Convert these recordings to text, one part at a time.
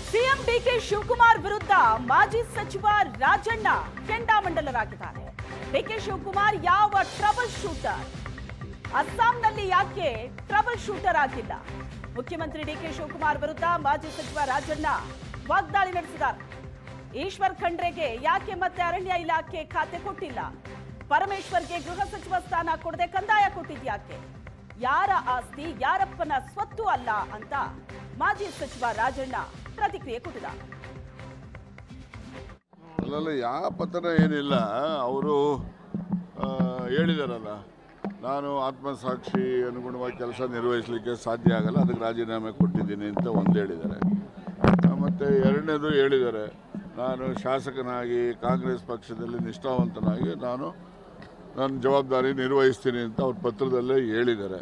CM DK Shivakumar ವಿರುದ್ಧ ಮಾಜಿ ಸಚಿವ ರಾಜಣ್ಣ ಕೆಂಡಾಮಂಡಲರಾಗಿದ್ದಾರೆ. ಡಿಕೆ ಶಿವಕುಮಾರ್ ಯಾವ ಟ್ರಬಲ್ ಶೂಟರ್? ಅಸ್ಸಾಂನಲ್ಲಿ ಯಾಕೆ ಟ್ರಬಲ್ ಶೂಟರ್ ಆಗಿಲ್ಲ? ಮುಖ್ಯಮಂತ್ರಿ ಡಿಕೆ ಶಿವಕುಮಾರ್ ವಿರುದ್ಧ ಮಾಜಿ ಸಚಿವ ರಾಜಣ್ಣ ವಾಗ್ದಾಳಿ ನಡೆಸಿದ್ದಾರೆ. ಈಶ್ವರ್ ಖಂಡ್ರೆಗೆ ಯಾಕೆ ಮತ್ತೆ ಅರಣ್ಯ ಇಲಾಖೆ ಖಾತೆ ಕೊಟ್ಟಿಲ್ಲ? ಪರಮೇಶ್ವರ್ಗೆ ಗೃಹ ಸಚಿವ ಸ್ಥಾನ ಕೊಡದೆ ಕಂದಾಯ ಕೊಟ್ಟಿದ್ಯಾಕೆ? ಯಾರ ಆಸ್ತಿ ಯಾರಪ್ಪನ ಸ್ವತ್ತು ಅಲ್ಲ ಅಂತ ಮಾಜಿ ಸಚಿವ ರಾಜಣ್ಣ ಪ್ರತಿಕ್ರಿಯೆ ಕೊಟ್ಟಿದ್ದಾರೆ. ಅಲ್ಲಲ್ಲ, ಯಾವ ಪತನ ಏನಿಲ್ಲ. ಅವರು ಹೇಳಿದಾರಲ್ಲ, ನಾನು ಆತ್ಮಸಾಕ್ಷಿ ಅನುಗುಣವಾಗಿ ಕೆಲಸ ನಿರ್ವಹಿಸಲಿಕ್ಕೆ ಸಾಧ್ಯ ಆಗಲ್ಲ, ಅದಕ್ಕೆ ರಾಜೀನಾಮೆ ಕೊಟ್ಟಿದ್ದೀನಿ ಅಂತ ಒಂದು ಹೇಳಿದ್ದಾರೆ. ಮತ್ತು ಎರಡನೇದು ಹೇಳಿದ್ದಾರೆ, ನಾನು ಶಾಸಕನಾಗಿ ಕಾಂಗ್ರೆಸ್ ಪಕ್ಷದಲ್ಲಿ ನಿಷ್ಠಾವಂತನಾಗಿ ನಾನು ನನ್ನ ಜವಾಬ್ದಾರಿ ನಿರ್ವಹಿಸ್ತೀನಿ ಅಂತ ಅವ್ರ ಪತ್ರದಲ್ಲೇ ಹೇಳಿದ್ದಾರೆ.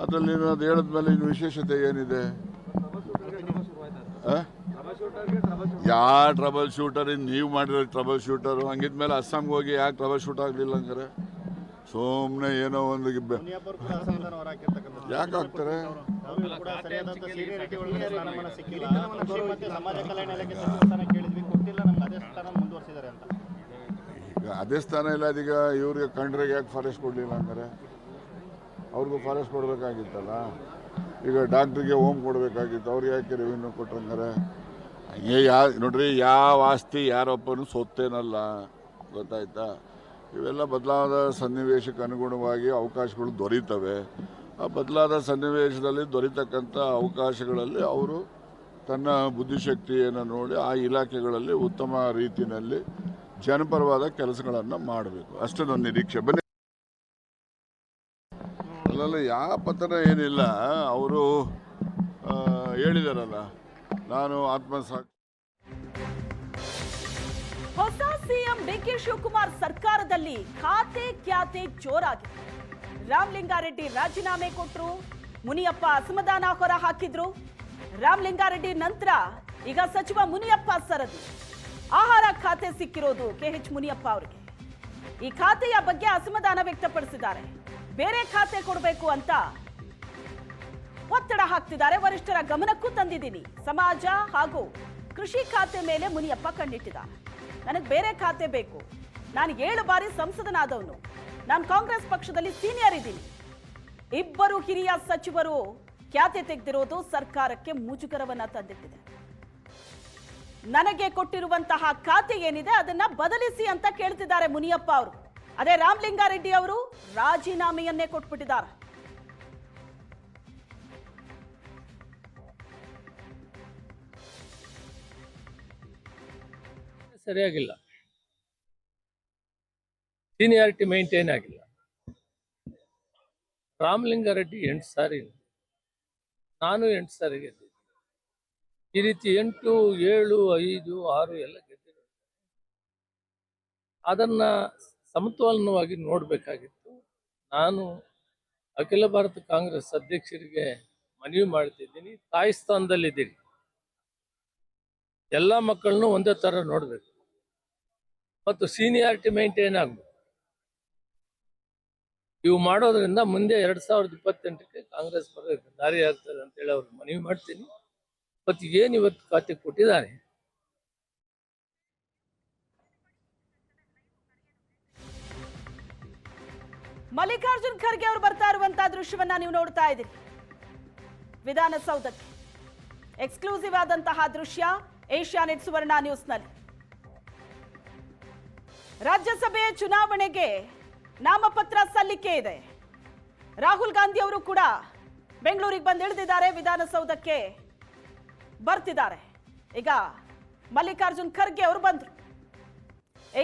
ಅದರಲ್ಲಿ ಅದು ಹೇಳಿದ್ಮೇಲೆ ಇನ್ನು ವಿಶೇಷತೆ ಏನಿದೆ? ಯಾವ ಟ್ರಬಲ್ ಶೂಟರ್? ನೀವು ಮಾಡಿರೋ ಟ್ರಬಲ್ ಶೂಟರು ಹಂಗಿದ್ಮೇಲೆ ಅಸ್ಸಾಂಗೆ ಹೋಗಿ ಯಾಕೆ ಟ್ರಬಲ್ ಶೂಟ್ ಆಗಲಿಲ್ಲ ಹಂಗಾರೆ? ಸುಮ್ಮನೆ ಏನೋ ಒಂದು ಯಾಕೆ ಆಗ್ತಾರೆ? ಈಗ ಅದೇ ಸ್ಥಾನ ಇಲ್ಲ, ಅದೀಗ ಇವ್ರಿಗೆ ಖಂಡ್ರೆಗೆ ಯಾಕೆ ಫಾರೆಸ್ಟ್ ಕೊಡಲಿಲ್ಲ ಹಂಗಾರೆ? ಅವ್ರಿಗೂ ಫಾರೆಸ್ಟ್ ಕೊಡಬೇಕಾಗಿತ್ತಲ್ಲ. ಈಗ ಡಾಕ್ಟ್ರಿಗೆ ಹೋಮ್ ಕೊಡಬೇಕಾಗಿತ್ತು, ಅವ್ರಿಗೆ ಯಾಕೆ ರೆವಿನ್ಯೂ ಕೊಟ್ಟಂಗಾರೆ? ಹಂಗೆ ನೋಡ್ರಿ, ಯಾವ ಆಸ್ತಿ ಯಾರೊಬ್ಬನು ಸೊತ್ತೇನಲ್ಲ, ಗೊತ್ತಾಯ್ತಾ? ಇವೆಲ್ಲ ಬದಲಾದ ಸನ್ನಿವೇಶಕ್ಕೆ ಅನುಗುಣವಾಗಿ ಅವಕಾಶಗಳು ದೊರೀತವೆ. ಆ ಬದಲಾದ ಸನ್ನಿವೇಶದಲ್ಲಿ ದೊರೀತಕ್ಕಂಥ ಅವಕಾಶಗಳಲ್ಲಿ ಅವರು ತನ್ನ ಬುದ್ಧಿಶಕ್ತಿಯನ್ನು ನೋಡಿ ಆ ಇಲಾಖೆಗಳಲ್ಲಿ ಉತ್ತಮ ರೀತಿಯಲ್ಲಿ ಜನಪರವಾದ ಕೆಲಸಗಳನ್ನು ಮಾಡಬೇಕು, ಅಷ್ಟೇ ನನ್ನ ನಿರೀಕ್ಷೆ. ಬನ್ನಿ, ಅಲ್ಲಲ್ಲ, ಯಾವ ಪತನ ಏನಿಲ್ಲ. ಅವರು ಹೇಳಿದಾರಲ್ಲ, ನಾನು ಆತ್ಮಸಾಕ್ಷಿ. ಹೊಸ ಸಿಎಂ ಡಿಕೆ ಶಿವಕುಮಾರ್ ಸರ್ಕಾರದಲ್ಲಿ ಖಾತೆ ಕ್ಯಾತೆ ಜೋರಾಗಿದೆ. ರಾಮಲಿಂಗಾರೆಡ್ಡಿ ರಾಜೀನಾಮೆ ಕೊಟ್ಟರು, ಮುನಿಯಪ್ಪ ಅಸಮಾಧಾನ ಹೊರ ಹಾಕಿದ್ರು. ರಾಮಲಿಂಗಾರೆಡ್ಡಿ ನಂತರ ಈಗ ಸಚಿವ ಮುನಿಯಪ್ಪ ಸರದಿ. ಆಹಾರ ಖಾತೆ ಸಿಕ್ಕಿರೋದು ಕೆಎಚ್ ಮುನಿಯಪ್ಪ ಅವರಿಗೆ. ಈ ಖಾತೆಯ ಬಗ್ಗೆ ಅಸಮಾಧಾನ ವ್ಯಕ್ತಪಡಿಸಿದ್ದಾರೆ. ಬೇರೆ ಖಾತೆ ಕೊಡಬೇಕು ಅಂತ ಒತ್ತಡ ಹಾಕ್ತಿದ್ದಾರೆ. ವರಿಷ್ಠರ ಗಮನಕ್ಕೂ ತಂದಿದ್ದೀನಿ. ಸಮಾಜ ಹಾಗೂ ಕೃಷಿ ಖಾತೆ ಮೇಲೆ ಮುನಿಯಪ್ಪ ಕಣ್ಣಿಟ್ಟಿದ್ದಾರೆ. ನನಗೆ ಬೇರೆ ಖಾತೆ ಬೇಕು. ನಾನು 7 ಬಾರಿ ಸಂಸದನಾದವನು. ನಾನು ಕಾಂಗ್ರೆಸ್ ಪಕ್ಷದಲ್ಲಿ ಸೀನಿಯರ್ ಇದ್ದೀನಿ. ಇಬ್ಬರು ಹಿರಿಯ ಸಚಿವರು ಖ್ಯಾತೆ ತೆಗೆದಿರೋದು ಸರ್ಕಾರಕ್ಕೆ ಮುಜುಗರವನ್ನ ತಂದಿಟ್ಟಿದೆ. ನನಗೆ ಕೊಟ್ಟಿರುವಂತಹ ಖಾತೆ ಏನಿದೆ ಅದನ್ನ ಬದಲಿಸಿ ಅಂತ ಕೇಳ್ತಿದ್ದಾರೆ ಮುನಿಯಪ್ಪ ಅವರು. ಅದೇ ರಾಮಲಿಂಗಾರೆಡ್ಡಿ ಅವರು ರಾಜೀನಾಮೆಯನ್ನೇ ಕೊಟ್ಬಿಟ್ಟಿದ್ದಾರೆ. ಸರಿಯಾಗಿಲ್ಲ, ಸೀನಿಯಾರಿಟಿ ಮೇಂಟೈನ್ ಆಗಿಲ್ಲ. ರಾಮಲಿಂಗಾರೆಡ್ಡಿ 8 ಸಾರಿ, ನಾನು 8 ಸಾರಿ ಗೆದ್ದಿದ್ದೆ. ಈ ರೀತಿ 8, 7, 5, 6 ಎಲ್ಲ ಗೆದ್ದಿದೆ. ಅದನ್ನ ಸಮತೋಲನವಾಗಿ ನೋಡಬೇಕಾಗಿತ್ತು. ನಾನು ಅಖಿಲ ಭಾರತ ಕಾಂಗ್ರೆಸ್ ಅಧ್ಯಕ್ಷರಿಗೆ ಮನವಿ ಮಾಡ್ತಿದ್ದೀನಿ, ತಾಯಿ ಸ್ಥಾನದಲ್ಲಿದ್ದೀನಿ. ಎಲ್ಲ ಮಕ್ಕಳನ್ನು ಒಂದೇ ಥರ ನೋಡಬೇಕು ಮತ್ತು ಸೀನಿಯಾರಿಟಿ ಮೇಂಟೈನ್ ಆಗಬೇಕು. ಇವು ಮಾಡೋದ್ರಿಂದ ಮುಂದೆ 2028ಕ್ಕೆ ಕಾಂಗ್ರೆಸ್ ದಾರಿ ಆಗ್ತದೆ ಅಂತೇಳಿ ಅವ್ರಿಗೆ ಮನವಿ ಮಾಡ್ತೀನಿ. ಮತ್ತು ಏನು ಇವತ್ತು ಖಾತೆ ಕೊಟ್ಟಿದ್ದಾರೆ, ಮಲ್ಲಿಕಾರ್ಜುನ್ ಖರ್ಗೆ ಅವರು ಬರ್ತಾ ಇರುವಂತಹ ದೃಶ್ಯವನ್ನ ನೀವು ನೋಡ್ತಾ ಇದ್ದೀರಿ. ವಿಧಾನಸೌಧಕ್ಕೆ ಎಕ್ಸ್ಕ್ಲೂಸಿವ್ ಆದಂತಹ ದೃಶ್ಯ ಏಷ್ಯಾನೆಟ್ ಸುವರ್ಣ ನ್ಯೂಸ್ನಲ್ಲಿ. ರಾಜ್ಯಸಭೆ ಚುನಾವಣೆಗೆ ನಾಮಪತ್ರ ಸಲ್ಲಿಕೆ ಇದೆ. ರಾಹುಲ್ ಗಾಂಧಿ ಅವರು ಕೂಡ ಬೆಂಗಳೂರಿಗೆ ಬಂದು ಇಳಿದಿದ್ದಾರೆ, ವಿಧಾನಸೌಧಕ್ಕೆ ಬರ್ತಿದ್ದಾರೆ. ಈಗ ಮಲ್ಲಿಕಾರ್ಜುನ್ ಖರ್ಗೆ ಅವರು ಬಂದ್ರು.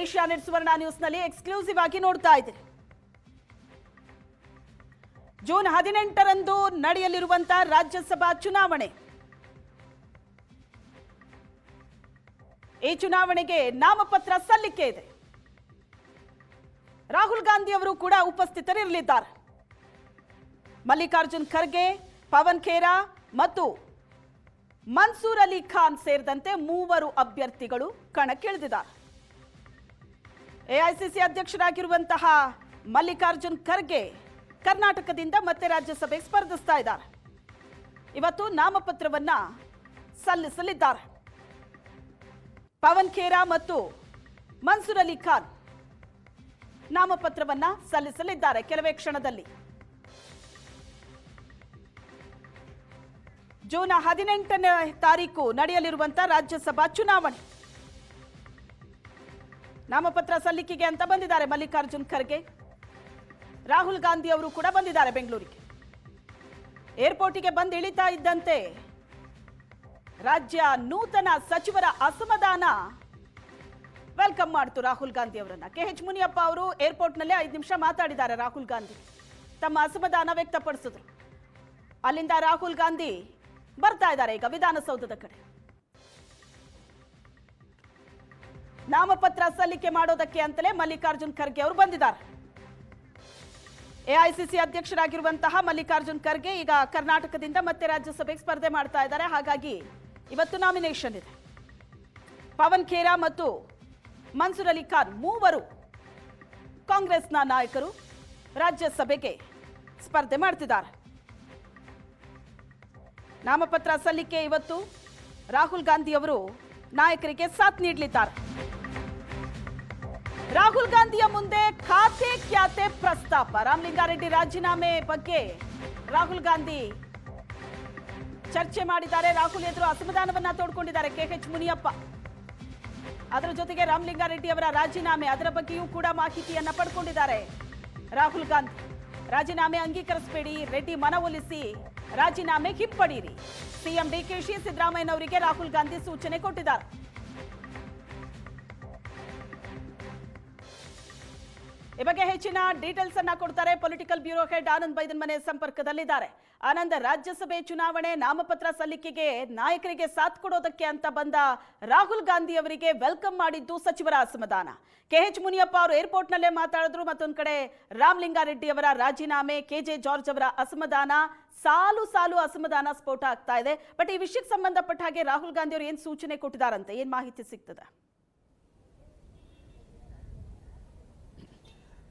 ಏಷ್ಯಾನೆಟ್ ಸುವರ್ಣ ನ್ಯೂಸ್ನಲ್ಲಿ ಎಕ್ಸ್ಕ್ಲೂಸಿವ್ ಆಗಿ ನೋಡ್ತಾ ಇದ್ದೀರಿ. ಜೂನ್ 18ರಂದು ನಡೆಯಲಿರುವಂತಹ ರಾಜ್ಯಸಭಾ ಚುನಾವಣೆ. ಈ ಚುನಾವಣೆಗೆ ನಾಮಪತ್ರ ಸಲ್ಲಿಕೆ ಇದೆ. ರಾಹುಲ್ ಗಾಂಧಿ ಅವರು ಕೂಡ ಉಪಸ್ಥಿತರಿರಲಿದ್ದಾರೆ. ಮಲ್ಲಿಕಾರ್ಜುನ್ ಖರ್ಗೆ, ಪವನ್ ಖೇರಾ ಮತ್ತು ಮನ್ಸೂರ್ ಅಲಿ ಖಾನ್ ಸೇರಿದಂತೆ 3 ಅಭ್ಯರ್ಥಿಗಳು ಕಣಕ್ಕಿಳಿದಿದ್ದಾರೆ. ಎಐಸಿಸಿ ಅಧ್ಯಕ್ಷರಾಗಿರುವಂತಹ ಮಲ್ಲಿಕಾರ್ಜುನ್ ಖರ್ಗೆ ಕರ್ನಾಟಕದಿಂದ ಮತ್ತೆ ರಾಜ್ಯಸಭೆಗೆ ಸ್ಪರ್ಧಿಸ್ತಾ ಇದ್ದಾರೆ. ಇವತ್ತು ನಾಮಪತ್ರವನ್ನ ಸಲ್ಲಿಸಲಿದ್ದಾರೆ. ಪವನ್ ಖೇರಾ ಮತ್ತು ಮನ್ಸೂರ್ ಅಲಿ ಖಾನ್ ನಾಮಪತ್ರವನ್ನ ಸಲ್ಲಿಸಲಿದ್ದಾರೆ ಕೆಲವೇ ಕ್ಷಣದಲ್ಲಿ. ಜೂನ್ 18ನೇ ತಾರೀಕು ನಡೆಯಲಿರುವಂತಹ ರಾಜ್ಯಸಭಾ ಚುನಾವಣೆ ನಾಮಪತ್ರ ಸಲ್ಲಿಕೆಗೆ ಅಂತ ಬಂದಿದ್ದಾರೆ ಮಲ್ಲಿಕಾರ್ಜುನ್ ಖರ್ಗೆ. ರಾಹುಲ್ ಗಾಂಧಿ ಅವರು ಕೂಡ ಬಂದಿದ್ದಾರೆ ಬೆಂಗಳೂರಿಗೆ. ಏರ್ಪೋರ್ಟಿಗೆ ಬಂದು ಇಳಿತಾ ಇದ್ದಂತೆ ರಾಜ್ಯ ನೂತನ ಸಚಿವರ ಅಸಮಾಧಾನ ವೆಲ್ಕಮ್ ಮಾಡ್ತು ರಾಹುಲ್ ಗಾಂಧಿ ಅವರನ್ನ. KH ಮುನಿಯಪ್ಪ ಅವರು ಏರ್ಪೋರ್ಟ್ನಲ್ಲೇ 5 ನಿಮಿಷ ಮಾತಾಡಿದ್ದಾರೆ. ರಾಹುಲ್ ಗಾಂಧಿ ತಮ್ಮ ಅಸಮಾಧಾನ ವ್ಯಕ್ತಪಡಿಸಿದ್ರು. ಅಲ್ಲಿಂದ ರಾಹುಲ್ ಗಾಂಧಿ ಬರ್ತಾ ಇದ್ದಾರೆ ಈಗ ವಿಧಾನಸೌಧದ ಕಡೆ. ನಾಮಪತ್ರ ಸಲ್ಲಿಕೆ ಮಾಡೋದಕ್ಕೆ ಅಂತಲೇ ಮಲ್ಲಿಕಾರ್ಜುನ್ ಖರ್ಗೆ ಅವರು ಬಂದಿದ್ದಾರೆ. AICC ಅಧ್ಯಕ್ಷರಾಗಿರುವಂತಹ ಮಲ್ಲಿಕಾರ್ಜುನ್ ಖರ್ಗೆ ಈಗ ಕರ್ನಾಟಕದಿಂದ ಮತ್ತೆ ರಾಜ್ಯಸಭೆಗೆ ಸ್ಪರ್ಧೆ ಮಾಡ್ತಾ ಇದ್ದಾರೆ. ಹಾಗಾಗಿ ಇವತ್ತು ನಾಮಿನೇಷನ್ ಇದೆ. ಪವನ್ ಖೇರಾ ಮತ್ತು ಮನ್ಸೂರ್ ಅಲಿ ಖಾನ್ ಮೂವರು ಕಾಂಗ್ರೆಸ್ನ ನಾಯಕರು ರಾಜ್ಯಸಭೆಗೆ ಸ್ಪರ್ಧೆ ಮಾಡ್ತಿದ್ದಾರೆ. ನಾಮಪತ್ರ ಸಲ್ಲಿಕೆ ಇವತ್ತು ರಾಹುಲ್ ಗಾಂಧಿ ಅವರು ನಾಯಕರಿಗೆ ಸಾಥ್ ನೀಡಲಿದ್ದಾರೆ. ರಾಹುಲ್ ಗಾಂಧಿಯ ಮುಂದೆ ಖಾತೆ ಕ್ಯಾತೆ ಪ್ರಸ್ತಾಪ. ರಾಮಲಿಂಗಾರೆಡ್ಡಿ ರಾಜೀನಾಮೆ ಬಗ್ಗೆ ರಾಹುಲ್ ಗಾಂಧಿ ಚರ್ಚೆ ಮಾಡಿದ್ದಾರೆ. ರಾಹುಲ್ ಎದುರು ಅಸಮಾಧಾನವನ್ನ ತೋಡ್ಕೊಂಡಿದ್ದಾರೆ KH ಮುನಿಯಪ್ಪ. ಅದರ ಜೊತೆಗೆ ರಾಮಲಿಂಗಾರೆಡ್ಡಿ ಅವರ ರಾಜೀನಾಮೆ ಅದರ ಬಗ್ಗೆಯೂ ಕೂಡ ಮಾಹಿತಿಯನ್ನ ಪಡ್ಕೊಂಡಿದ್ದಾರೆ ರಾಹುಲ್ ಗಾಂಧಿ. ರಾಜೀನಾಮೆ ಅಂಗೀಕರಿಸಬೇಡಿ, ರೆಡ್ಡಿ ಮನವೊಲಿಸಿ ರಾಜೀನಾಮೆ ಹಿಂಪಡೀರಿ. ಸಿಎಂ DKಶಿ ಸಿದ್ದರಾಮಯ್ಯನವರಿಗೆ ರಾಹುಲ್ ಗಾಂಧಿ ಸೂಚನೆ ಕೊಟ್ಟಿದ್ದಾರೆ. ಈ ಬಗ್ಗೆ ಹೆಚ್ಚಿನ ಡೀಟೇಲ್ಸ್ ಅನ್ನ ಕೊಡ್ತಾರೆ ಪೊಲಿಟಿಕಲ್ ಬ್ಯೂರೋ ಹೆಡ್ ಆನಂದ್ ಬೈದನ್ ಮನೆ ಸಂಪರ್ಕದಲ್ಲಿದ್ದಾರೆ. ಆನಂದ್, ರಾಜ್ಯಸಭೆ ಚುನಾವಣೆ ನಾಮಪತ್ರ ಸಲ್ಲಿಕೆಗೆ ನಾಯಕರಿಗೆ ಸಾಥ್ ಕೊಡೋದಕ್ಕೆ ಅಂತ ಬಂದ ರಾಹುಲ್ ಗಾಂಧಿ ಅವರಿಗೆ ವೆಲ್ಕಮ್ ಮಾಡಿದ್ದು ಸಚಿವರ ಅಸಮಾಧಾನ. KH ಮುನಿಯಪ್ಪ ಅವರು ಏರ್ಪೋರ್ಟ್ ನಲ್ಲೇ ಮಾತಾಡಿದ್ರು. ಮತ್ತೊಂದು ಕಡೆ ರಾಮಲಿಂಗಾರೆಡ್ಡಿ ಅವರ ರಾಜೀನಾಮೆ, KJ ಜಾರ್ಜ್ ಅವರ ಅಸಮಾಧಾನ, ಸಾಲು ಸಾಲು ಅಸಮಾಧಾನ ಸ್ಫೋಟ ಆಗ್ತಾ ಇದೆ. ಬಟ್ ಈ ವಿಷಯಕ್ಕೆ ಸಂಬಂಧಪಟ್ಟ ಹಾಗೆ ರಾಹುಲ್ ಗಾಂಧಿ ಅವರು ಏನ್ ಸೂಚನೆ ಕೊಟ್ಟಿದ್ದಾರಂತೆ, ಏನ್ ಮಾಹಿತಿ ಸಿಗ್ತದೆ?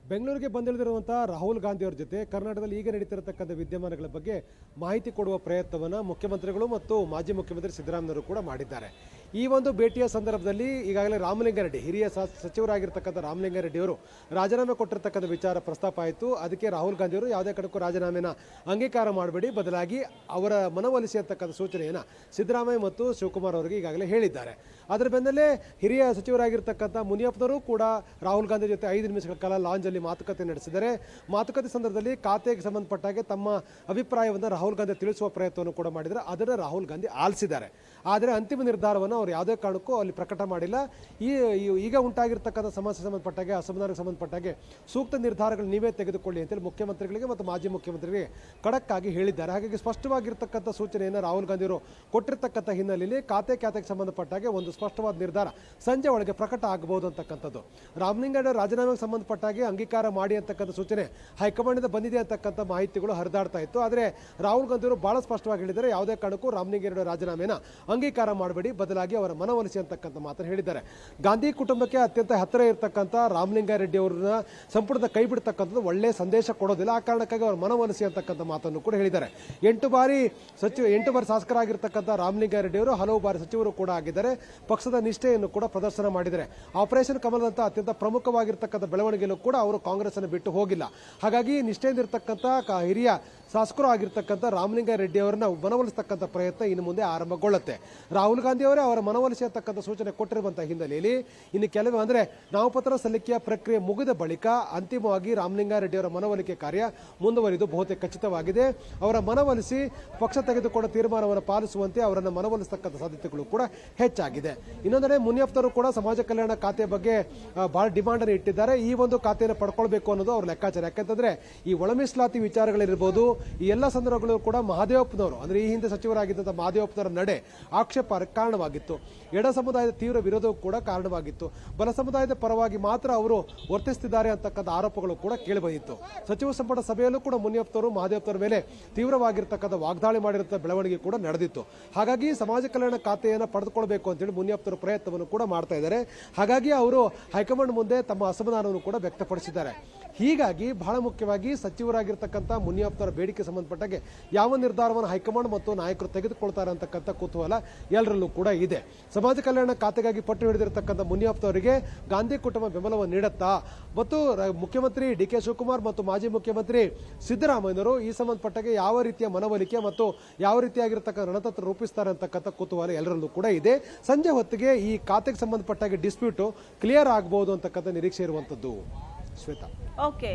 ಬೆಂಗಳೂರಿಗೆ ಬಂದಿಳಿದಿರುವಂತಹ ರಾಹುಲ್ ಗಾಂಧಿ ಅವರ ಜೊತೆ ಕರ್ನಾಟಕದಲ್ಲಿ ಈಗ ನಡೀತಿರತಕ್ಕಂಥ ವಿದ್ಯಮಾನಗಳ ಬಗ್ಗೆ ಮಾಹಿತಿ ಕೊಡುವ ಪ್ರಯತ್ನವನ್ನು ಮುಖ್ಯಮಂತ್ರಿಗಳು ಮತ್ತು ಮಾಜಿ ಮುಖ್ಯಮಂತ್ರಿ ಸಿದ್ದರಾಮಯ್ಯವರು ಕೂಡ ಮಾಡಿದ್ದಾರೆ. ಈ ಒಂದು ಭೇಟಿಯ ಸಂದರ್ಭದಲ್ಲಿ ಈಗಾಗಲೇ ರಾಮಲಿಂಗಾರೆಡ್ಡಿ, ಹಿರಿಯ ಸಚಿವರಾಗಿರ್ತಕ್ಕಂಥ ರಾಮಲಿಂಗಾರೆಡ್ಡಿ ಅವರು ರಾಜೀನಾಮೆ ಕೊಟ್ಟಿರ್ತಕ್ಕಂಥ ವಿಚಾರ ಪ್ರಸ್ತಾಪ ಆಯಿತು. ಅದಕ್ಕೆ ರಾಹುಲ್ ಗಾಂಧಿ ಅವರು ಯಾವುದೇ ಕಡೆಗೂ ರಾಜೀನಾಮೆನ ಅಂಗೀಕಾರ ಮಾಡಬೇಡಿ, ಬದಲಾಗಿ ಅವರ ಮನವೊಲಿಸಿ ಅಂತಕ್ಕಂಥ ಸೂಚನೆಯನ್ನು ಸಿದ್ದರಾಮಯ್ಯ ಮತ್ತು ಶಿವಕುಮಾರ್ ಅವರಿಗೆ ಈಗಾಗಲೇ ಹೇಳಿದ್ದಾರೆ. ಅದರ ಬೆನ್ನಲ್ಲೇ ಹಿರಿಯ ಸಚಿವರಾಗಿರ್ತಕ್ಕಂಥ ಮುನಿಯಪ್ಪನವರು ಕೂಡ ರಾಹುಲ್ ಗಾಂಧಿ ಜೊತೆ 5 ನಿಮಿಷಗಳ ಕಾಲ ಲಾಂಜಲ್ಲಿ ಮಾತುಕತೆ ನಡೆಸಿದ್ದಾರೆ. ಮಾತುಕತೆ ಸಂದರ್ಭದಲ್ಲಿ ಖಾತೆಗೆ ಸಂಬಂಧಪಟ್ಟಾಗೆ ತಮ್ಮ ಅಭಿಪ್ರಾಯವನ್ನು ರಾಹುಲ್ ಗಾಂಧಿ ತಿಳಿಸುವ ಪ್ರಯತ್ನವನ್ನು ಕೂಡ ಮಾಡಿದ್ದಾರೆ. ಅದನ್ನು ರಾಹುಲ್ ಗಾಂಧಿ ಆಲಿಸಿದ್ದಾರೆ. ಆದರೆ ಅಂತಿಮ ನಿರ್ಧಾರವನ್ನು ಅವರು ಯಾವುದೇ ಕಾರಣಕ್ಕೂ ಅಲ್ಲಿ ಪ್ರಕಟ ಮಾಡಿಲ್ಲ. ಈಗ ಉಂಟಾಗಿರ್ತಕ್ಕಂಥ ಸಮಸ್ಯೆ ಸಂಬಂಧಪಟ್ಟಾಗೆ, ಅಸಮಾಧಾನಕ್ಕೆ ಸಂಬಂಧಪಟ್ಟಾಗೆ ಸೂಕ್ತ ನಿರ್ಧಾರಗಳು ನೀವೇ ತೆಗೆದುಕೊಳ್ಳಿ ಅಂತೇಳಿ ಮುಖ್ಯಮಂತ್ರಿಗಳಿಗೆ ಮತ್ತು ಮಾಜಿ ಮುಖ್ಯಮಂತ್ರಿಗೆ ಖಡಕ್ ಆಗಿ ಹೇಳಿದ್ದಾರೆ. ಹಾಗಾಗಿ ಸ್ಪಷ್ಟವಾಗಿರ್ತಕ್ಕಂಥ ಸೂಚನೆಯನ್ನು ರಾಹುಲ್ ಗಾಂಧಿ ಅವರು ಕೊಟ್ಟಿರ್ತಕ್ಕಂಥ ಹಿನ್ನೆಲೆಯಲ್ಲಿ ಖಾತೆಗೆ ಸಂಬಂಧಪಟ್ಟಾಗೆ ಒಂದು ಸ್ಪಷ್ಟವಾದ ನಿರ್ಧಾರ ಸಂಜೆ ಒಳಗೆ ಪ್ರಕಟ ಆಗಬಹುದು ಅಂತಕ್ಕಂಥದ್ದು. ರಾಮಲಿಂಗಾರೆಡ್ಡಿ ರಾಜೀನಾಮೆಗೆ ಸಂಬಂಧಪಟ್ಟಾಗೆ ಅಂಗೀಕಾರ ಮಾಡಿ ಅಂತಕ್ಕಂಥ ಸೂಚನೆ ಹೈಕಮಾಂಡ್ನಿಂದ ಬಂದಿದೆ ಅಂತಕ್ಕಂಥ ಮಾಹಿತಿಗಳು ಹರಿದಾಡ್ತಾ ಇತ್ತು. ಆದರೆ ರಾಹುಲ್ ಗಾಂಧಿ ಅವರು ಬಹಳ ಸ್ಪಷ್ಟವಾಗಿ ಹೇಳಿದ್ದಾರೆ, ಯಾವುದೇ ಕಾರಣಕ್ಕೂ ರಾಮಲಿಂಗಾರೆಡ್ಡಿ ರಾಜೀನಾಮೆನ ಅಂಗೀಕಾರ ಮಾಡಬೇಡಿ, ಬದಲಾಗಿ ಅವರ ಮನವೊಲಿಸಿ ಅಂತಕ್ಕಂಥ ಮಾತನ್ನು ಹೇಳಿದ್ದಾರೆ. ಗಾಂಧಿ ಕುಟುಂಬಕ್ಕೆ ಅತ್ಯಂತ ಹತ್ತಿರ ಇರತಕ್ಕಂಥ ರಾಮಲಿಂಗಾರೆಡ್ಡಿ ಅವರನ್ನ ಸಂಪುಟದ ಕೈ ಬಿಡ್ತಕ್ಕಂಥದ್ದು ಒಳ್ಳೆಯ ಸಂದೇಶ ಕೊಡೋದಿಲ್ಲ. ಆ ಕಾರಣಕ್ಕಾಗಿ ಅವರ ಮನವೊಲಿಸಿ ಅಂತಕ್ಕಂಥ ಮಾತನ್ನು ಕೂಡ ಹೇಳಿದ್ದಾರೆ. 8 ಬಾರಿ ಶಾಸಕರಾಗಿರ್ತಕ್ಕಂಥ ರಾಮಲಿಂಗಾರೆಡ್ಡಿ ಅವರು ಹಲವು ಬಾರಿ ಸಚಿವರು ಕೂಡ ಆಗಿದ್ದಾರೆ. ಪಕ್ಷದ ನಿಷ್ಠೆಯನ್ನು ಕೂಡ ಪ್ರದರ್ಶನ ಮಾಡಿದ್ದಾರೆ. ಆಪರೇಷನ್ ಕಮಲದಂತ ಅತ್ಯಂತ ಪ್ರಮುಖವಾಗಿರ್ತಕ್ಕಂಥ ಬೆಳವಣಿಗೆಯಲ್ಲೂ ಕೂಡ ಅವರು ಕಾಂಗ್ರೆಸ್ ಅನ್ನು ಬಿಟ್ಟು ಹೋಗಿಲ್ಲ. ಹಾಗಾಗಿ ನಿಷ್ಠೆಯಿಂದಿರ್ತಕ್ಕಂಥ ಹಿರಿಯ ಶಾಸಕರು ಆಗಿರ್ತಕ್ಕಂಥ ರಾಮಲಿಂಗಾರೆಡ್ಡಿ ಅವರನ್ನ ಮನವೊಲಿಸತಕ್ಕಂಥ ಪ್ರಯತ್ನ ಇನ್ನು ಮುಂದೆ ಆರಂಭಗೊಳ್ಳುತ್ತೆ. ರಾಹುಲ್ ಗಾಂಧಿ ಅವರೇ ಅವರ ಮನವೊಲಿಸತಕ್ಕಂಥ ಸೂಚನೆ ಕೊಟ್ಟಿರುವಂತಹ ಹಿನ್ನೆಲೆಯಲ್ಲಿ ಇನ್ನು ಕೆಲವೇ ಅಂದರೆ ನಾಮಪತ್ರ ಸಲ್ಲಿಕೆಯ ಪ್ರಕ್ರಿಯೆ ಮುಗಿದ ಬಳಿಕ ಅಂತಿಮವಾಗಿ ರಾಮಲಿಂಗಾರೆಡ್ಡಿ ಅವರ ಮನವೊಲಿಕೆ ಕಾರ್ಯ ಮುಂದುವರಿದು ಬಹುತೇಕ ಖಚಿತವಾಗಿದೆ. ಅವರ ಮನವೊಲಿಸಿ ಪಕ್ಷ ತೆಗೆದುಕೊಂಡ ತೀರ್ಮಾನವನ್ನು ಪಾಲಿಸುವಂತೆ ಅವರನ್ನು ಮನವೊಲಿಸತಕ್ಕಂಥ ಸಾಧ್ಯತೆಗಳು ಕೂಡ ಹೆಚ್ಚಾಗಿದೆ. ಇನ್ನೊಂದೆಡೆ ಮುನಿಯಪ್ಪನವರು ಕೂಡ ಸಮಾಜ ಕಲ್ಯಾಣ ಖಾತೆ ಬಗ್ಗೆ ಬಹಳ ಡಿಮಾಂಡ್ ಅನ್ನು ಇಟ್ಟಿದ್ದಾರೆ. ಈ ಒಂದು ಖಾತೆಯನ್ನು ಪಡ್ಕೊಳ್ಬೇಕು ಅನ್ನೋದು ಅವ್ರ ಲೆಕ್ಕಾಚಾರ. ಯಾಕಂತಂದ್ರೆ ಈ ಒಳ ಮೀಸಲಾತಿ ವಿಚಾರಗಳಿರ್ಬೋದು, ಈ ಎಲ್ಲ ಸಂದರ್ಭಗಳು ಕೂಡ ಮಹದೇವಪ್ಪನವರು ಅಂದ್ರೆ ಈ ಹಿಂದೆ ಸಚಿವರಾಗಿದ್ದಂಥ ಮಹದೇವಪ್ಪನವರ ನಡೆ ಆಕ್ಷೇಪ ಕಾರಣವಾಗಿತ್ತು. ಎಡ ಸಮುದಾಯದ ತೀವ್ರ ವಿರೋಧವೂ ಕೂಡ ಕಾರಣವಾಗಿತ್ತು. ಬಲ ಸಮುದಾಯದ ಪರವಾಗಿ ಮಾತ್ರ ಅವರು ವರ್ತಿಸುತ್ತಿದ್ದಾರೆ ಅಂತಕ್ಕಂಥ ಆರೋಪಗಳು ಕೂಡ ಕೇಳಿಬಂದಿತ್ತು. ಸಚಿವ ಸಂಪುಟ ಸಭೆಯಲ್ಲೂ ಕೂಡ ಮುನಿಯಪ್ಪನವರು ಮಹದೇವಪ್ಪನವರ ಮೇಲೆ ತೀವ್ರವಾಗಿರ್ತಕ್ಕಂಥ ವಾಗ್ದಾಳಿ ಮಾಡಿರುವಂತಹ ಬೆಳವಣಿಗೆ ಕೂಡ ನಡೆದಿತ್ತು. ಹಾಗಾಗಿ ಸಮಾಜ ಕಲ್ಯಾಣ ಖಾತೆಯನ್ನು ಪಡೆದುಕೊಳ್ಬೇಕು ಅಂತೇಳಿ ಮುನಿಯಪ್ಪನವರು ಪ್ರಯತ್ನವನ್ನು ಕೂಡ ಮಾಡ್ತಾ ಇದ್ದಾರೆ. ಹಾಗಾಗಿ ಅವರು ಹೈಕಮಾಂಡ್ ಮುಂದೆ ತಮ್ಮ ಅಸಮಾಧಾನವನ್ನು ಕೂಡ ವ್ಯಕ್ತಪಡಿಸಿದ್ದಾರೆ. ಹೀಗಾಗಿ ಬಹಳ ಮುಖ್ಯವಾಗಿ ಸಚಿವರಾಗಿರ್ತಕ್ಕಂಥ ಮುನಿಯಪ್ಪನವರ ಬೇಡಿಕೆ ಸಂಬಂಧಪಟ್ಟಾಗೆ ಯಾವ ನಿರ್ಧಾರವನ್ನು ಹೈಕಮಾಂಡ್ ಮತ್ತು ನಾಯಕರು ತೆಗೆದುಕೊಳ್ತಾರೆ ಅಂತಕ್ಕಂಥ ಕುತೂಹಲ ಎಲ್ಲರಲ್ಲೂ ಕೂಡ ಇದೆ. ಮಧ್ಯೆ ಸಮಾಜ ಕಲ್ಯಾಣ ಖಾತೆಗಾಗಿ ಪಟ್ಟು ಹಿಡಿದಿರತಕ್ಕಂಥ ಮುನಿಯಪ್ಪ ಅವರಿಗೆ ಗಾಂಧಿ ಕುಟುಂಬ ಬೆಂಬಲವನ್ನು ನೀಡುತ್ತಾ ಮತ್ತು ಮುಖ್ಯಮಂತ್ರಿ ಡಿ ಕೆ ಶಿವಕುಮಾರ್ ಮತ್ತು ಮಾಜಿ ಮುಖ್ಯಮಂತ್ರಿ ಸಿದ್ದರಾಮಯ್ಯನವರು ಈ ಸಂಬಂಧಪಟ್ಟಾಗೆ ಯಾವ ರೀತಿಯ ಮನವೊಲಿಕೆ ಮತ್ತು ಯಾವ ರೀತಿಯಾಗಿರ್ತಕ್ಕಂಥ ರಣತಂತ್ರ ರೂಪಿಸ್ತಾರೆ ಅಂತಕ್ಕಂಥ ಕುತೂಹಲ ಎಲ್ಲರಲ್ಲೂ ಕೂಡ ಇದೆ. ಸಂಜೆ ಹೊತ್ತಿಗೆ ಈ ಖಾತೆಗೆ ಸಂಬಂಧಪಟ್ಟಾಗೆ ಡಿಸ್ಪ್ಯೂಟ್ ಕ್ಲಿಯರ್ ಆಗಬಹುದು ಅಂತಕ್ಕಂಥ ನಿರೀಕ್ಷೆ ಇರುವಂತದ್ದು. ಶ್ವೇತಾ, ಓಕೆ,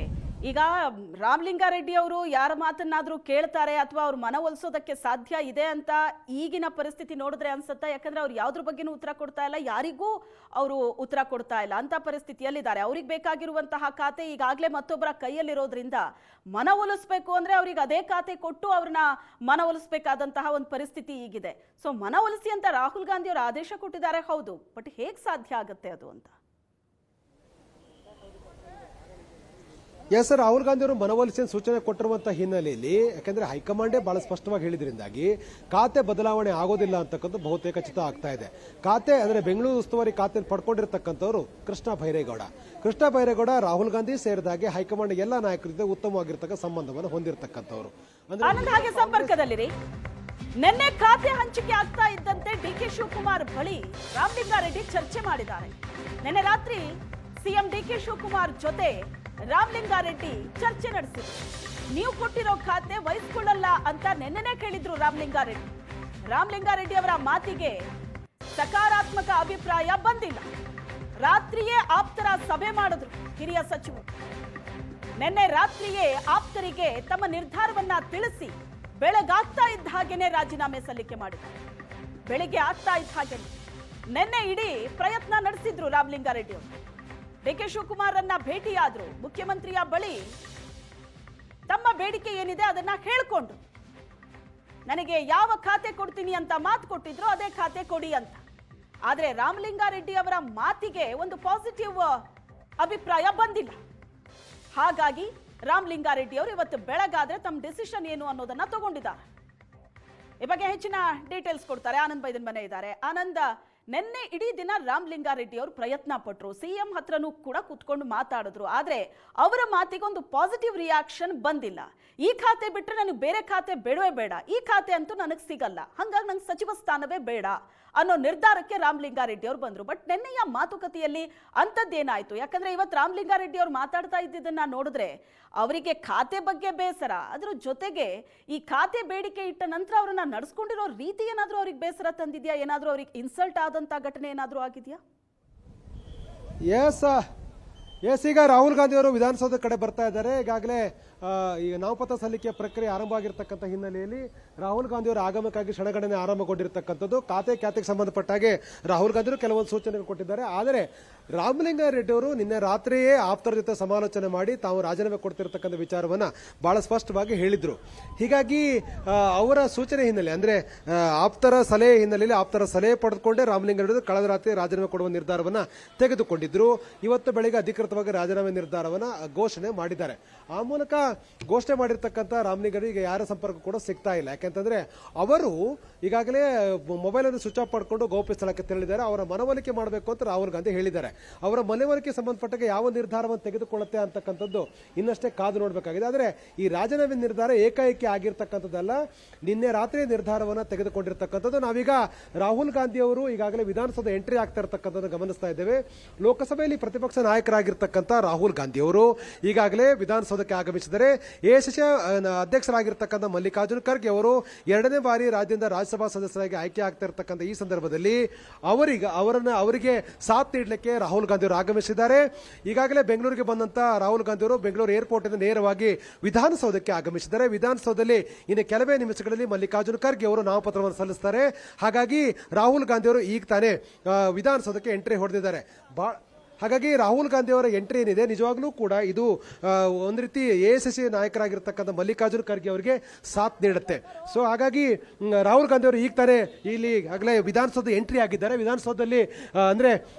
ಈಗ ರಾಮಲಿಂಗಾರೆಡ್ಡಿ ಅವರು ಯಾರ ಮಾತನ್ನಾದ್ರೂ ಕೇಳ್ತಾರೆ ಅಥವಾ ಅವ್ರು ಮನವೊಲಿಸೋದಕ್ಕೆ ಸಾಧ್ಯ ಇದೆ ಅಂತ ಈಗಿನ ಪರಿಸ್ಥಿತಿ ನೋಡಿದ್ರೆ ಅನ್ಸುತ್ತಾ? ಯಾಕಂದ್ರೆ ಅವ್ರು ಯಾವ್ದ್ರ ಬಗ್ಗೆನೂ ಉತ್ತರ ಕೊಡ್ತಾ ಇಲ್ಲ, ಯಾರಿಗೂ ಅವರು ಉತ್ತರ ಕೊಡ್ತಾ ಇಲ್ಲ ಅಂತ ಪರಿಸ್ಥಿತಿಯಲ್ಲಿದ್ದಾರೆ. ಅವ್ರಿಗೆ ಬೇಕಾಗಿರುವಂತಹ ಖಾತೆ ಈಗಾಗಲೇ ಮತ್ತೊಬ್ಬರ ಕೈಯಲ್ಲಿರೋದ್ರಿಂದ ಮನವೊಲಿಸ್ಬೇಕು ಅಂದ್ರೆ ಅವ್ರಿಗೆ ಅದೇ ಖಾತೆ ಕೊಟ್ಟು ಅವ್ರನ್ನ ಮನವೊಲಿಸಬೇಕಾದಂತಹ ಒಂದು ಪರಿಸ್ಥಿತಿ ಈಗಿದೆ. ಸೊ ಮನವೊಲಿಸಿ ಅಂತ ರಾಹುಲ್ ಗಾಂಧಿ ಅವರು ಆದೇಶ ಕೊಟ್ಟಿದ್ದಾರೆ, ಹೌದು, ಬಟ್ ಹೇಗ್ ಸಾಧ್ಯ ಆಗುತ್ತೆ ಅದು ಅಂತ? ಎಸ್ ಸರ್, ರಾಹುಲ್ ಗಾಂಧಿ ಅವರು ಮನವೊಲಿಸಿ ಸೂಚನೆ ಕೊಟ್ಟಿರುವಂತಹ ಹಿನ್ನೆಲೆಯಲ್ಲಿ, ಯಾಕಂದ್ರೆ ಹೈಕಮಾಂಡೇ ಬಹಳ ಸ್ಪಷ್ಟವಾಗಿ ಹೇಳಿದ್ರಿಂದಾಗಿ ಖಾತೆ ಬದಲಾವಣೆ ಆಗೋದಿಲ್ಲ ಅಂತಕ್ಕಂಥ ಬಹುತೇಕ ಖಚಿತ ಆಗ್ತಾ ಇದೆ. ಖಾತೆ ಅಂದ್ರೆ ಬೆಂಗಳೂರು ಉಸ್ತುವಾರಿ ಖಾತೆ ಪಡ್ಕೊಂಡಿರ್ತಕ್ಕಂಥವ್ರು ಕೃಷ್ಣ ಬೈರೇಗೌಡ ರಾಹುಲ್ ಗಾಂಧಿ ಸೇರಿದಾಗೆ ಹೈಕಮಾಂಡ್ ಎಲ್ಲ ನಾಯಕರ ಜೊತೆ ಉತ್ತಮವಾಗಿರ್ತಕ್ಕ ಸಂಬಂಧವನ್ನು ಹೊಂದಿರತಕ್ಕಂಥವ್ರು. ಹಾಗೆ ಸಂಪರ್ಕದಲ್ಲಿರಿ. ನಿನ್ನೆ ಖಾತೆ ಹಂಚಿಕೆ ಆಗ್ತಾ ಇದ್ದಂತೆ ಡಿ ಕೆ ಶಿವಕುಮಾರ್ ಬಳಿ ರಾಮಲಿಂಗಾರೆಡ್ಡಿ ಚರ್ಚೆ ಮಾಡಿದ್ದಾರೆ. ನಿನ್ನೆ ರಾತ್ರಿ ಸಿಎಂ ಡಿ ಕೆ ಶಿವಕುಮಾರ್ ಜೊತೆ ರಾಮಲಿಂಗಾರೆಡ್ಡಿ ಚರ್ಚೆ ನಡೆಸಿದ್ರು. ನೀವು ಕೊಟ್ಟಿರೋ ಖಾತೆ ವಹಿಸಿಕೊಳ್ಳಲ್ಲ ಅಂತ ನೆನ್ನೆನೇ ಕೇಳಿದ್ರು ರಾಮಲಿಂಗಾರೆಡ್ಡಿ ಅವರ ಮಾತಿಗೆ ಸಕಾರಾತ್ಮಕ ಅಭಿಪ್ರಾಯ ಬಂದಿಲ್ಲ. ರಾತ್ರಿಯೇ ಆಪ್ತರ ಸಭೆ ಮಾಡಿದ್ರು ಹಿರಿಯ ಸಚಿವರು. ನಿನ್ನೆ ರಾತ್ರಿಯೇ ಆಪ್ತರಿಗೆ ತಮ್ಮ ನಿರ್ಧಾರವನ್ನ ತಿಳಿಸಿ ಬೆಳಗಾಗ್ತಾ ಇದ್ದ ಹಾಗೇನೆ ರಾಜೀನಾಮೆ ಸಲ್ಲಿಕೆ ಮಾಡಿದ್ರು. ಬೆಳಿಗ್ಗೆ ಆಗ್ತಾ ಇದ್ದ ಹಾಗೇನೆ ನಿನ್ನೆ ಇಡೀ ಪ್ರಯತ್ನ ನಡೆಸಿದ್ರು ರಾಮಲಿಂಗಾರೆಡ್ಡಿ ಅವರು. ಡಿ ಕೆ ಶಿವಕುಮಾರ್ ಅನ್ನ ಭೇಟಿಯಾದ್ರು. ಮುಖ್ಯಮಂತ್ರಿಯ ಬಳಿ ತಮ್ಮ ಬೇಡಿಕೆ ಏನಿದೆ ಅದನ್ನ ಹೇಳ್ಕೊಂಡು ನನಗೆ ಯಾವ ಖಾತೆ ಕೊಡ್ತೀನಿ ಅಂತ ಮಾತು ಕೊಟ್ಟಿದ್ರು ಅದೇ ಖಾತೆ ಕೊಡಿ ಅಂತ. ಆದ್ರೆ ರಾಮಲಿಂಗಾರೆಡ್ಡಿ ಅವರ ಮಾತಿಗೆ ಒಂದು ಪಾಸಿಟಿವ್ ಅಭಿಪ್ರಾಯ ಬಂದಿಲ್ಲ. ಹಾಗಾಗಿ ರಾಮಲಿಂಗಾರೆಡ್ಡಿ ಅವರು ಇವತ್ತು ಬೆಳಗಾದ್ರೆ ತಮ್ಮ ಡಿಸಿಷನ್ ಏನು ಅನ್ನೋದನ್ನ ತಗೊಂಡಿದ್ದಾರೆ. ಈ ಬಗ್ಗೆ ಹೆಚ್ಚಿನ ಡೀಟೇಲ್ಸ್ ಕೊಡ್ತಾರೆ ಆನಂದ್ ಬೈದನ್ ಮನೆ ಇದ್ದಾರೆ. ಆನಂದ್, ನಿನ್ನೆ ಇಡೀ ದಿನ ರಾಮಲಿಂಗಾರೆಡ್ಡಿ ಅವರು ಪ್ರಯತ್ನ ಪಟ್ಟರು, ಸಿಎಂ ಹತ್ರನೂ ಕೂಡ ಕೂತ್ಕೊಂಡು ಮಾತಾಡಿದ್ರು. ಆದ್ರೆ ಅವರ ಮಾತಿಗೆ ಒಂದು ಪಾಸಿಟಿವ್ ರಿಯಾಕ್ಷನ್ ಬಂದಿಲ್ಲ. ಈ ಖಾತೆ ಬಿಟ್ಟರೆ ನನಗೆ ಬೇರೆ ಖಾತೆ ಬೇಡವೇ ಬೇಡ, ಈ ಖಾತೆ ಅಂತೂ ನನಗೆ ಸಿಗಲ್ಲ, ಹಾಗಾಗಿ ನಂಗೆ ಸಚಿವ ಸ್ಥಾನವೇ ಬೇಡ ಅನ್ನೋ ನಿರ್ಧಾರಕ್ಕೆ ರಾಮಲಿಂಗಾರೆಡ್ಡಿ ಅವರು ಬಂದ್ರು. ಬಟ್ ನಿನ್ನೆಯ ಮಾತುಕತೆಯಲ್ಲಿ ಅಂಥದ್ದೇನಾಯ್ತು? ಯಾಕಂದ್ರೆ ಇವತ್ತು ರಾಮಲಿಂಗಾರೆಡ್ಡಿ ಅವರು ಮಾತಾಡ್ತಾ ಇದ್ದಿದ್ದನ್ನ ನೋಡಿದ್ರೆ ಅವರಿಗೆ ಖಾತೆ ಬಗ್ಗೆ ಬೇಸರ, ಅದ್ರ ಜೊತೆಗೆ ಈ ಖಾತೆ ಬೇಡಿಕೆ ಇಟ್ಟ ನಂತರ ಅವರನ್ನ ನಡೆಸ್ಕೊಂಡಿರೋ ರೀತಿ ಏನಾದ್ರೂ ಅವ್ರಿಗೆ ಬೇಸರ ತಂದಿದ್ಯಾ? ಏನಾದ್ರೂ ಅವ್ರಿಗೆ ಇನ್ಸಲ್ಟ್ ಆದಂತ ಘಟನೆ ಏನಾದ್ರೂ ಆಗಿದೆಯಾ? ಎಸ್ ಈಗ ರಾಹುಲ್ ಗಾಂಧಿ ಅವರು ವಿಧಾನಸೌಧ ಕಡೆ ಬರ್ತಾ ಇದ್ದಾರೆ. ಈಗಾಗಲೇ ಈಗ ನಾಮಪತ್ರ ಸಲ್ಲಿಕೆ ಪ್ರಕ್ರಿಯೆ ಆರಂಭ ಆಗಿರ್ತಕ್ಕಂಥ ಹಿನ್ನೆಲೆಯಲ್ಲಿ ರಾಹುಲ್ ಗಾಂಧಿ ಅವರ ಆಗಮನಕ್ಕಾಗಿ ಕ್ಷಣಗಣನೆ ಆರಂಭಗೊಂಡಿರ್ತಕ್ಕಂಥದ್ದು. ಖಾತೆಗೆ ಸಂಬಂಧಪಟ್ಟ ಹಾಗೆ ರಾಹುಲ್ ಗಾಂಧಿ ಅವರು ಕೆಲವೊಂದು ಸೂಚನೆಗಳು ಕೊಟ್ಟಿದ್ದಾರೆ. ಆದರೆ ರಾಮಲಿಂಗಾರೆಡ್ಡಿ ಅವರು ನಿನ್ನೆ ರಾತ್ರಿಯೇ ಆಪ್ತರ ಜೊತೆ ಸಮಾಲೋಚನೆ ಮಾಡಿ ತಾವು ರಾಜೀನಾಮೆ ಕೊಡ್ತಿರ್ತಕ್ಕಂಥ ವಿಚಾರವನ್ನ ಬಹಳ ಸ್ಪಷ್ಟವಾಗಿ ಹೇಳಿದ್ರು. ಹೀಗಾಗಿ ಅವರ ಸೂಚನೆ ಹಿನ್ನೆಲೆ ಅಂದ್ರೆ ಆಪ್ತರ ಸಲಹೆ ಹಿನ್ನೆಲೆಯಲ್ಲಿ ಆಪ್ತರ ಸಲಹೆ ಪಡೆದುಕೊಂಡೇ ರಾಮಲಿಂಗಾರೆಡ್ಡಿ ಕಳೆದ ರಾತ್ರಿ ರಾಜೀನಾಮೆ ಕೊಡುವ ನಿರ್ಧಾರವನ್ನ ತೆಗೆದುಕೊಂಡಿದ್ರು. ಇವತ್ತು ಬೆಳಿಗ್ಗೆ ಅಧಿಕೃತವಾಗಿ ರಾಜೀನಾಮೆ ನಿರ್ಧಾರವನ್ನ ಘೋಷಣೆ ಮಾಡಿದ್ದಾರೆ. ಆ ಮೂಲಕ ಘೋಷಣೆ ಮಾಡಿರ್ತಕ್ಕಂಥ ರಾಮಲಿಂಗಾರೆಡ್ಡಿ ಈಗ ಯಾರ ಸಂಪರ್ಕ ಕೂಡ ಸಿಗ್ತಾ ಇಲ್ಲ. ಯಾಕೆಂತಂದ್ರೆ ಅವರು ಈಗಾಗಲೇ ಮೊಬೈಲ್ ಅನ್ನು ಸ್ವಿಚ್ ಆಫ್ ಮಾಡಿಕೊಂಡು ಗೌಪ್ಯ ಸ್ಥಳಕ್ಕೆ ತೆರಳಿದ್ದಾರೆ. ಅವರ ಮನವೊಲಿಕೆ ಮಾಡಬೇಕು ಅಂತ ರಾಹುಲ್ ಗಾಂಧಿ ಹೇಳಿದ್ದಾರೆ. ಅವರ ಮನವೊಲಿಕೆ ಸಂಬಂಧಪಟ್ಟ ಯಾವ ನಿರ್ಧಾರವನ್ನು ತೆಗೆದುಕೊಳ್ಳುತ್ತೆ ಅಂತಕ್ಕಂಥದ್ದು ಇನ್ನಷ್ಟೇ ಕಾದು ನೋಡಬೇಕಾಗಿದೆ. ಆದರೆ ಈ ರಾಜೀನಾಮೆ ನಿರ್ಧಾರ ಏಕಾಏಕಿ ಆಗಿರ್ತಕ್ಕಂಥದ್ದಲ್ಲ, ನಿನ್ನೆ ರಾತ್ರಿ ನಿರ್ಧಾರವನ್ನು ತೆಗೆದುಕೊಂಡಿರ್ತಕ್ಕಂಥದ್ದು. ನಾವೀಗ ರಾಹುಲ್ ಗಾಂಧಿ ಅವರು ಈಗಾಗಲೇ ವಿಧಾನಸೌಧ ಎಂಟ್ರಿ ಆಗ್ತಾ ಇರತಕ್ಕಂಥದ್ದು ಗಮನಿಸ್ತಾ ಇದ್ದೇವೆ. ಲೋಕಸಭೆಯಲ್ಲಿ ಪ್ರತಿಪಕ್ಷ ನಾಯಕರಾಗಿರ್ತಕ್ಕಂಥ ರಾಹುಲ್ ಗಾಂಧಿ ಅವರು ಈಗಾಗಲೇ ವಿಧಾನಸೌಧಕ್ಕೆ ಆಗಮಿಸಿದರೆ. ಎಐಸಿಸಿ ಅಧ್ಯಕ್ಷರಾಗಿರ್ತಕ್ಕಂಥ ಮಲ್ಲಿಕಾರ್ಜುನ್ ಖರ್ಗೆ ಅವರು 2ನೇ ಬಾರಿ ರಾಜ್ಯದಿಂದ ರಾಜ್ಯಸಭಾ ಸದಸ್ಯರಾಗಿ ಆಯ್ಕೆ ಆಗ್ತಾ ಇರತಕ್ಕಂಥ ಈ ಸಂದರ್ಭದಲ್ಲಿ ಅವರಿಗೆ ಸಾಥ್ ನೀಡಲಿಕ್ಕೆ ರಾಹುಲ್ ಗಾಂಧಿ ಅವರು ಆಗಮಿಸಿದ್ದಾರೆ. ಈಗಾಗಲೇ ಬೆಂಗಳೂರಿಗೆ ಬಂದಂತ ರಾಹುಲ್ ಗಾಂಧಿ ಅವರು ಬೆಂಗಳೂರು ಏರ್ಪೋರ್ಟ್ ಇಂದ ನೇರವಾಗಿ ವಿಧಾನಸೌಧಕ್ಕೆ ಆಗಮಿಸಿದ್ದಾರೆ. ವಿಧಾನಸೌಧದಲ್ಲಿ ಇನ್ನು ಕೆಲವೇ ನಿಮಿಷಗಳಲ್ಲಿ ಮಲ್ಲಿಕಾರ್ಜುನ್ ಖರ್ಗೆ ಅವರು ನಾಮಪತ್ರವನ್ನು ಸಲ್ಲಿಸುತ್ತಾರೆ. ಹಾಗಾಗಿ ರಾಹುಲ್ ಗಾಂಧಿ ಅವರು ಈಗ ತಾನೇ ವಿಧಾನಸೌಧಕ್ಕೆ ಎಂಟ್ರಿ ಹೊಡೆದಿದ್ದಾರೆ. ಹಾಗಾಗಿ ರಾಹುಲ್ ಗಾಂಧಿ ಅವರ ಎಂಟ್ರಿ ಏನಿದೆ ನಿಜವಾಗ್ಲೂ ಕೂಡ ಇದು ಒಂದು ರೀತಿ ಎಐಸಿಸಿ ನಾಯಕರಾಗಿರ್ತಕ್ಕಂಥ ಮಲ್ಲಿಕಾರ್ಜುನ್ ಖರ್ಗೆ ಅವರಿಗೆ ಸಾಥ್ ನೀಡುತ್ತೆ. ಸೊ ಹಾಗಾಗಿ ರಾಹುಲ್ ಗಾಂಧಿ ಅವರು ಈಗ ತಾನೇ ಇಲ್ಲಿ ಆಗಲೇ ವಿಧಾನಸೌಧ ಎಂಟ್ರಿ ಆಗಿದ್ದಾರೆ. ವಿಧಾನಸೌಧದಲ್ಲಿ ಅಂದ್ರೆ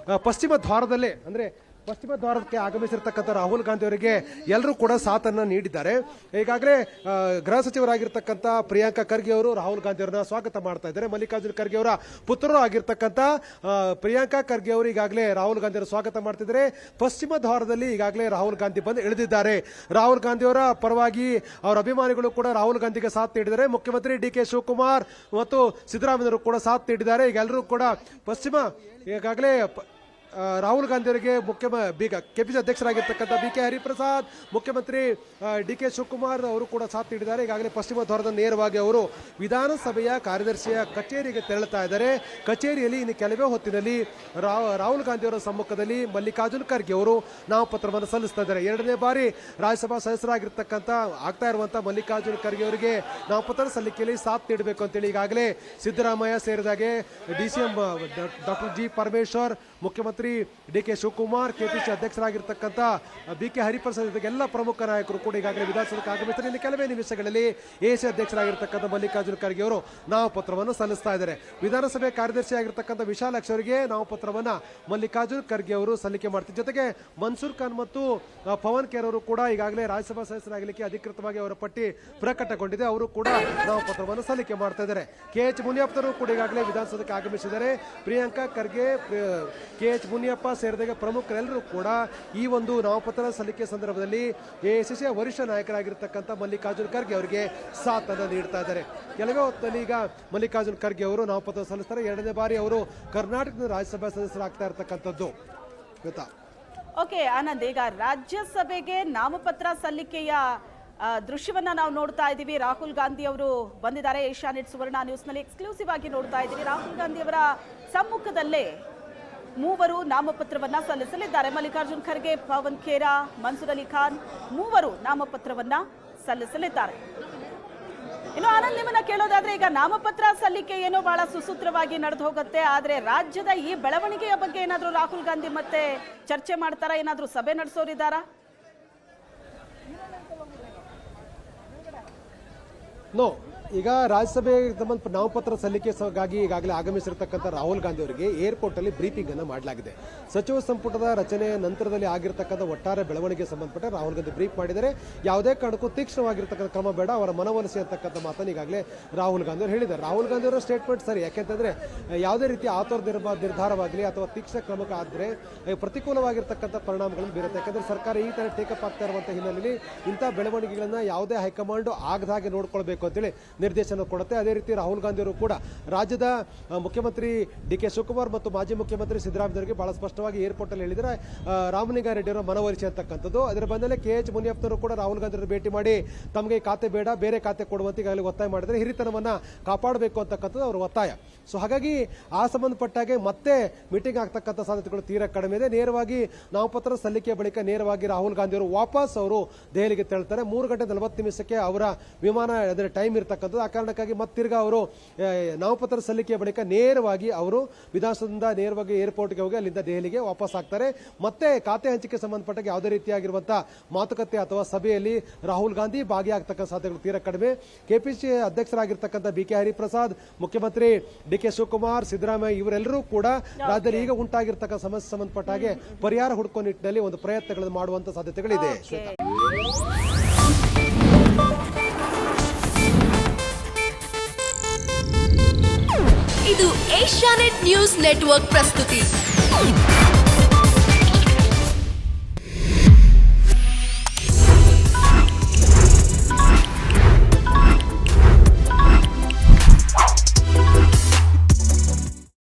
ಪಶ್ಚಿಮ ದ್ವಾರದಲ್ಲೇ ಅಂದ್ರೆ ಪಶ್ಚಿಮ ದ್ವಾರಕ್ಕೆ ಆಗಮಿಸಿರ್ತಕ್ಕಂಥ ರಾಹುಲ್ ಗಾಂಧಿ ಅವರಿಗೆ ಎಲ್ಲರೂ ಕೂಡ ಸಾಥನ್ನ ನೀಡಿದ್ದಾರೆ. ಈಗಾಗಲೇ ಗೃಹ ಸಚಿವರಾಗಿರ್ತಕ್ಕಂಥ ಪ್ರಿಯಾಂಕಾ ಖರ್ಗೆ ಅವರು ರಾಹುಲ್ ಗಾಂಧಿ ಅವರನ್ನ ಸ್ವಾಗತ ಮಾಡ್ತಾ ಇದ್ದಾರೆ. ಮಲ್ಲಿಕಾರ್ಜುನ್ ಖರ್ಗೆ ಅವರ ಪುತ್ರರು ಆಗಿರ್ತಕ್ಕಂಥ ಪ್ರಿಯಾಂಕಾ ಖರ್ಗೆ ಅವರು ಈಗಾಗಲೇ ರಾಹುಲ್ ಗಾಂಧಿ ಅವರು ಸ್ವಾಗತ ಮಾಡ್ತಿದ್ದಾರೆ. ಪಶ್ಚಿಮ ದ್ವಾರದಲ್ಲಿ ಈಗಾಗಲೇ ರಾಹುಲ್ ಗಾಂಧಿ ಬಂದು ಇಳಿದಿದ್ದಾರೆ. ರಾಹುಲ್ ಗಾಂಧಿ ಅವರ ಪರವಾಗಿ ಅವರ ಅಭಿಮಾನಿಗಳು ಕೂಡ ರಾಹುಲ್ ಗಾಂಧಿಗೆ ಸಾಥ್ ನೀಡಿದ್ದಾರೆ. ಮುಖ್ಯಮಂತ್ರಿ ಡಿ.ಕೆ. ಶಿವಕುಮಾರ್ ಮತ್ತು ಸಿದ್ದರಾಮಯ್ಯರು ಕೂಡ ಸಾಥ್ ನೀಡಿದ್ದಾರೆ. ಈಗ ಎಲ್ಲರೂ ಕೂಡ ಈಗಾಗಲೇ ರಾಹುಲ್ ಗಾಂಧಿ ಅವರಿಗೆ ಕೆಪಿಸಿ ಅಧ್ಯಕ್ಷರಾಗಿರ್ತಕ್ಕಂಥ ಬಿ.ಕೆ. ಹರಿಪ್ರಸಾದ್, ಮುಖ್ಯಮಂತ್ರಿ ಡಿ.ಕೆ. ಶಿವಕುಮಾರ್ ಅವರು ಕೂಡ ಸಾಥ್ ನೀಡಿದ್ದಾರೆ. ಈಗಾಗಲೇ ಪಶ್ಚಿಮ ದ್ವಾರದ ನೇರವಾಗಿ ಅವರು ವಿಧಾನಸಭೆಯ ಕಾರ್ಯದರ್ಶಿಯ ಕಚೇರಿಗೆ ತೆರಳುತ್ತಾ ಇದ್ದಾರೆ. ಕಚೇರಿಯಲ್ಲಿ ಇನ್ನು ಕೆಲವೇ ಹೊತ್ತಿನಲ್ಲಿ ರಾಹುಲ್ ಗಾಂಧಿ ಅವರ ಸಮ್ಮುಖದಲ್ಲಿ ಮಲ್ಲಿಕಾರ್ಜುನ್ ಖರ್ಗೆ ಅವರು ನಾಮಪತ್ರವನ್ನು ಸಲ್ಲಿಸ್ತಾ ಇದ್ದಾರೆ. 2ನೇ ಬಾರಿ ರಾಜ್ಯಸಭಾ ಸದಸ್ಯರಾಗಿರ್ತಕ್ಕಂಥ ಆಗ್ತಾ ಇರುವಂಥ ಮಲ್ಲಿಕಾರ್ಜುನ್ ಖರ್ಗೆ ಅವರಿಗೆ ನಾಮಪತ್ರ ಸಲ್ಲಿಕೆಯಲ್ಲಿ ಸಾಥ್ ನೀಡಬೇಕು ಅಂತೇಳಿ ಈಗಾಗಲೇ ಸಿದ್ದರಾಮಯ್ಯ ಸೇರಿದಾಗೆ ಡಿಸಿಎಂ ಡಾಕ್ಟರ್ ಜಿ ಪರಮೇಶ್ವರ್, ಮುಖ್ಯಮಂತ್ರಿ ಡಿ.ಕೆ. ಶಿವಕುಮಾರ್, ಕೆಪಿಸಿ ಅಧ್ಯಕ್ಷರಾಗಿರ್ತಕ್ಕಂಥ ಬಿ.ಕೆ. ಹರಿಪ್ರಸಾದ್ ಎಲ್ಲ ಪ್ರಮುಖ ನಾಯಕರು ಕೂಡ ಈಗಾಗಲೇ ವಿಧಾನಸಭೆಗೆ ಆಗಮಿಸಿದ್ದಾರೆ. ಇನ್ನು ಕೆಲವೇ ನಿಮಿಷಗಳಲ್ಲಿ ಎಸಿ ಅಧ್ಯಕ್ಷರಾಗಿರ್ತಕ್ಕಂಥ ಮಲ್ಲಿಕಾರ್ಜುನ್ ಖರ್ಗೆ ಅವರು ನಾಮಪತ್ರವನ್ನು ಸಲ್ಲಿಸ್ತಾ ಇದ್ದಾರೆ. ವಿಧಾನಸಭೆ ಕಾರ್ಯದರ್ಶಿಯಾಗಿರ್ತಕ್ಕಂಥ ವಿಶಾಲಾಕ್ಷ ಅವರಿಗೆ ನಾಮಪತ್ರವನ್ನು ಮಲ್ಲಿಕಾರ್ಜುನ್ ಖರ್ಗೆ ಅವರು ಸಲ್ಲಿಕೆ ಮಾಡ್ತಿದ್ದಾರೆ. ಜೊತೆಗೆ ಮನ್ಸೂರ್ ಖಾನ್ ಮತ್ತು ಪವನ್ ಖೇರ್ ಅವರು ಕೂಡ ಈಗಾಗಲೇ ರಾಜ್ಯಸಭಾ ಸದಸ್ಯರಾಗಲಿಕ್ಕೆ ಅಧಿಕೃತವಾಗಿ ಅವರ ಪಟ್ಟಿ ಪ್ರಕಟಗೊಂಡಿದೆ. ಅವರು ಕೂಡ ನಾಮಪತ್ರವನ್ನು ಸಲ್ಲಿಕೆ ಮಾಡ್ತಾ ಇದ್ದಾರೆ. ಕೆ.ಎಚ್. ಮುನಿಯಪ್ಪರು ಕೂಡ ಈಗಾಗಲೇ ವಿಧಾನಸಭೆಗೆ ಆಗಮಿಸಿದ್ದಾರೆ. ಪ್ರಿಯಾಂಕಾ ಖರ್ಗೆ, ಕೆ.ಎಚ್. ಮುನಿಯಪ್ಪ ಸೇರಿದಾಗ ಪ್ರಮುಖರೆಲ್ಲರೂ ಕೂಡ ಈ ಒಂದು ನಾಮಪತ್ರ ಸಲ್ಲಿಕೆ ಸಂದರ್ಭದಲ್ಲಿ ಎಐಸಿಸಿಯ ವರಿಷ್ಠ ನಾಯಕರಾಗಿರ್ತಕ್ಕಂಥ ಮಲ್ಲಿಕಾರ್ಜುನ್ ಖರ್ಗೆ ಅವರಿಗೆ ಸಾಥ್ ಅನ್ನು ನೀಡ್ತಾ ಇದ್ದಾರೆ. ಕೆಲವೇ ಹೊತ್ತಲ್ಲಿ ಈಗ ಮಲ್ಲಿಕಾರ್ಜುನ್ ಖರ್ಗೆ ಅವರು ನಾಮಪತ್ರ ಸಲ್ಲಿಸ್ತಾರೆ. 2ನೇ ಬಾರಿ ಅವರು ಕರ್ನಾಟಕದ ರಾಜ್ಯಸಭಾ ಸದಸ್ಯರಾಗ್ತಾ ಇರ್ತಕ್ಕಂಥದ್ದು. ಗೊತ್ತಾ? ಓಕೆ ಆನಂದ್, ಈಗ ರಾಜ್ಯಸಭೆಗೆ ನಾಮಪತ್ರ ಸಲ್ಲಿಕೆಯ ದೃಶ್ಯವನ್ನ ನಾವು ನೋಡ್ತಾ ಇದ್ದೀವಿ. ರಾಹುಲ್ ಗಾಂಧಿ ಅವರು ಬಂದಿದ್ದಾರೆ. ಏಷ್ಯಾನೆಟ್ ಸುವರ್ಣ ನ್ಯೂಸ್ ನಲ್ಲಿ ಎಕ್ಸ್ಕ್ಲೂಸಿವ್ ಆಗಿ ನೋಡ್ತಾ ಇದ್ದೀವಿ. ರಾಹುಲ್ ಗಾಂಧಿ ಅವರ ಸಮ್ಮುಖದಲ್ಲೇ ಮೂವರು ನಾಮಪತ್ರವನ್ನ ಸಲ್ಲಿಸಲಿದ್ದಾರೆ. ಮಲ್ಲಿಕಾರ್ಜುನ್ ಖರ್ಗೆ, ಪವನ್ ಖೇರಾ, ಮನ್ಸೂರ್ ಅಲಿ ಖಾನ್ ಮೂವರು ನಾಮಪತ್ರವನ್ನ ಸಲ್ಲಿಸಲಿದ್ದಾರೆ. ಇನ್ನು ಆನಂದ್, ನಿಮ್ಮನ್ನ ಕೇಳೋದಾದ್ರೆ ಈಗ ನಾಮಪತ್ರ ಸಲ್ಲಿಕೆ ಏನೋ ಬಹಳ ಸುಸೂತ್ರವಾಗಿ ನಡೆದು ಹೋಗುತ್ತೆ. ಆದ್ರೆ ರಾಜ್ಯದ ಈ ಬೆಳವಣಿಗೆಯ ಬಗ್ಗೆ ಏನಾದ್ರೂ ರಾಹುಲ್ ಗಾಂಧಿ ಮತ್ತೆ ಚರ್ಚೆ ಮಾಡ್ತಾರಾ? ಏನಾದ್ರೂ ಸಭೆ ನಡೆಸೋರಿದ್ದಾರಾ? ನೋ, ಈಗ ರಾಜ್ಯಸಭೆ ನಾಮಪತ್ರ ಸಲ್ಲಿಕೆಗಾಗಿ ಈಗಾಗಲೇ ಆಗಮಿಸಿರ್ತಕ್ಕಂಥ ರಾಹುಲ್ ಗಾಂಧಿ ಅವರಿಗೆ ಏರ್ಪೋರ್ಟ್ ಅಲ್ಲಿ ಬ್ರೀಫಿಂಗ್ ಅನ್ನು ಮಾಡಲಾಗಿದೆ. ಸಚಿವ ಸಂಪುಟದ ರಚನೆಯ ನಂತರದಲ್ಲಿ ಆಗಿರ್ತಕ್ಕಂಥ ಒಟ್ಟಾರೆ ಬೆಳವಣಿಗೆ ಸಂಬಂಧಪಟ್ಟ ರಾಹುಲ್ ಗಾಂಧಿ ಬ್ರೀಫ್ ಮಾಡಿದರೆ ಯಾವುದೇ ಕಾರಣಕ್ಕೂ ತೀಕ್ಷ್ಣವಾಗಿರ್ತಕ್ಕಂಥ ಕ್ರಮ ಬೇಡ, ಅವರ ಮನವೊಲಿಸಿ ಅಂತಕ್ಕಂಥ ಮಾತನ್ನು ಈಗಾಗಲೇ ರಾಹುಲ್ ಗಾಂಧಿ ಅವರು ಹೇಳಿದ್ದಾರೆ. ರಾಹುಲ್ ಗಾಂಧಿ ಅವರ ಸ್ಟೇಟ್ಮೆಂಟ್ ಸರಿ, ಯಾಕೆಂತಂದ್ರೆ ಯಾವುದೇ ರೀತಿ ನಿರ್ಧಾರವಾಗಲಿ ಅಥವಾ ತೀಕ್ಷ್ಣ ಕ್ರಮಕ್ಕೆ ಆದರೆ ಪ್ರತಿಕೂಲವಾಗಿರ್ತಕ್ಕಂಥ ಪರಿಣಾಮಗಳನ್ನು ಬೀರುತ್ತೆ. ಯಾಕಂದ್ರೆ ಸರ್ಕಾರ ಈ ತರ ಟೇಕಪ್ ಆಗ್ತಾ ಇರುವಂಥ ಹಿನ್ನೆಲೆಯಲ್ಲಿ ಇಂಥ ಬೆಳವಣಿಗೆಗಳನ್ನ ಯಾವುದೇ ಹೈಕಮಾಂಡ್ ಆಗದ ಹಾಗೆ ನೋಡ್ಕೊಳ್ಬೇಕು ಅಂತೇಳಿ ನಿರ್ದೇಶನ ಕೊಡುತ್ತೆ. ಅದೇ ರೀತಿ ರಾಹುಲ್ ಗಾಂಧಿ ಅವರು ಕೂಡ ರಾಜ್ಯದ ಮುಖ್ಯಮಂತ್ರಿ ಡಿ.ಕೆ. ಶಿವಕುಮಾರ್ ಮತ್ತು ಮಾಜಿ ಮುಖ್ಯಮಂತ್ರಿ ಸಿದ್ದರಾಮಯ್ಯರಿಗೆ ಬಹಳ ಸ್ಪಷ್ಟವಾಗಿ ಏರ್ಪೋರ್ಟ್ ಅಲ್ಲಿ ಹೇಳಿದರೆ ರಾಮಲಿಂಗಾರೆಡ್ಡಿ ಅವರ ಮನವೊಲಿಸಿ ಅಂತಕ್ಕಂಥದ್ದು. ಅದರ ಬಂದಲೇ ಕೆ.ಎಚ್. ಮುನಿಯಪ್ಪನವರು ಕೂಡ ರಾಹುಲ್ ಗಾಂಧಿ ಅವರು ಭೇಟಿ ಮಾಡಿ ತಮಗೆ ಖಾತೆ ಬೇಡ, ಬೇರೆ ಖಾತೆ ಕೊಡುವಂತೆ ಈಗಾಗಲೇ ಒತ್ತಾಯ ಮಾಡಿದರೆ ಹಿರಿತನವನ್ನ ಕಾಪಾಡಬೇಕು ಅಂತಕ್ಕಂಥದ್ದು ಅವರ ಒತ್ತಾಯ. ಸೊ ಹಾಗಾಗಿ ಆ ಸಂಬಂಧಪಟ್ಟಾಗೆ ಮತ್ತೆ ಮೀಟಿಂಗ್ ಆಗ್ತಕ್ಕಂಥ ಸಾಧ್ಯತೆಗಳು ತೀರಾ ಕಡಿಮೆ ಇದೆ. ನೇರವಾಗಿ ನಾಮಪತ್ರ ಸಲ್ಲಿಕೆ ಬಳಿಕ ನೇರವಾಗಿ ರಾಹುಲ್ ಗಾಂಧಿ ಅವರು ವಾಪಸ್ ಅವರು ದೆಹಲಿಗೆ ತೆರಳುತ್ತಾರೆ. 3:40 ಅವರ ವಿಮಾನ ಅದರ ಟೈಮ್ ಇರ್ತಕ್ಕಂಥ ಆ ಕಾರಣಕ್ಕಾಗಿ ಮತ್ತಿರ್ಗ ಅವರು ನಾಮಪತ್ರ ಸಲ್ಲಿಕೆಯ ಬಳಿಕ ನೇರವಾಗಿ ಅವರು ವಿಧಾನಸೌಧದಿಂದ ನೇರವಾಗಿ ಏರ್ಪೋರ್ಟ್ಗೆ ಹೋಗಿ ಅಲ್ಲಿಂದ ದೆಹಲಿಗೆ ವಾಪಸ್ ಆಗ್ತಾರೆ. ಮತ್ತೆ ಖಾತೆ ಹಂಚಿಕೆ ಸಂಬಂಧಪಟ್ಟ ಯಾವುದೇ ರೀತಿಯಾಗಿರುವಂತಹ ಮಾತುಕತೆ ಅಥವಾ ಸಭೆಯಲ್ಲಿ ರಾಹುಲ್ ಗಾಂಧಿ ಭಾಗಿಯಾಗತಕ್ಕ ಸಾಧ್ಯತೆಗಳು ತೀರಾ ಕಡಿಮೆ. ಕೆಪಿಸಿ ಅಧ್ಯಕ್ಷರಾಗಿರ್ತಕ್ಕಂಥ ಬಿ.ಕೆ. ಹರಿಪ್ರಸಾದ್, ಮುಖ್ಯಮಂತ್ರಿ ಡಿ.ಕೆ. ಶಿವಕುಮಾರ್, ಸಿದ್ದರಾಮಯ್ಯ ಇವರೆಲ್ಲರೂ ಕೂಡ ರಾಜ್ಯದಲ್ಲಿ ಈಗ ಉಂಟಾಗಿರ್ತಕ್ಕ ಸಮಸ್ಯೆ ಸಂಬಂಧಪಟ್ಟ ಹಾಗೆ ಪರಿಹಾರ ಹುಡುಕುವ ನಿಟ್ಟಿನಲ್ಲಿ ಒಂದು ಪ್ರಯತ್ನಗಳನ್ನು ಮಾಡುವಂತ ಸಾಧ್ಯತೆಗಳಿದೆ. ಇದು ಏಷ್ಯಾನೆಟ್ ನ್ಯೂಸ್ ನೆಟ್ವರ್ಕ್ ಪ್ರಸ್ತುತಿ.